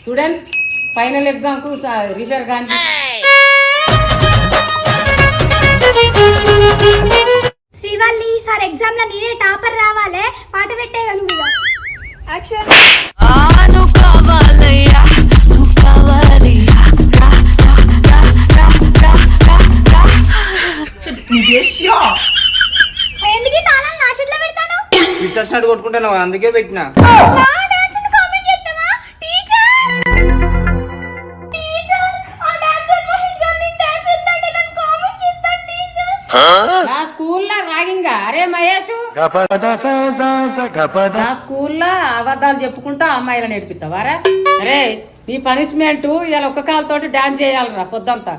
Students final exam కు refer Gandhi. Srivalli sir exam లో నేనే టాపర్ రావాలే, పాట పెట్టేయగలుగుతా. యాక్షన్. ఎందుకు ఈ తాళాలు నా చేతిలో పెడతాను? పిచ్చేసినట్టు కొట్టుకుంటాను అందుకే పెట్టినా. నా స్కూల్లో రాగింగా అరే మహేష్ నా స్కూల్లో అబద్ధాలు చెప్పుకుంటా అమ్మాయిలు నేర్పిస్తావారా? అరే నీ పనిష్మెంట్ ఇలా ఒక్క కాలుతోటి డాన్స్ చేయాలరా పొద్దంతా.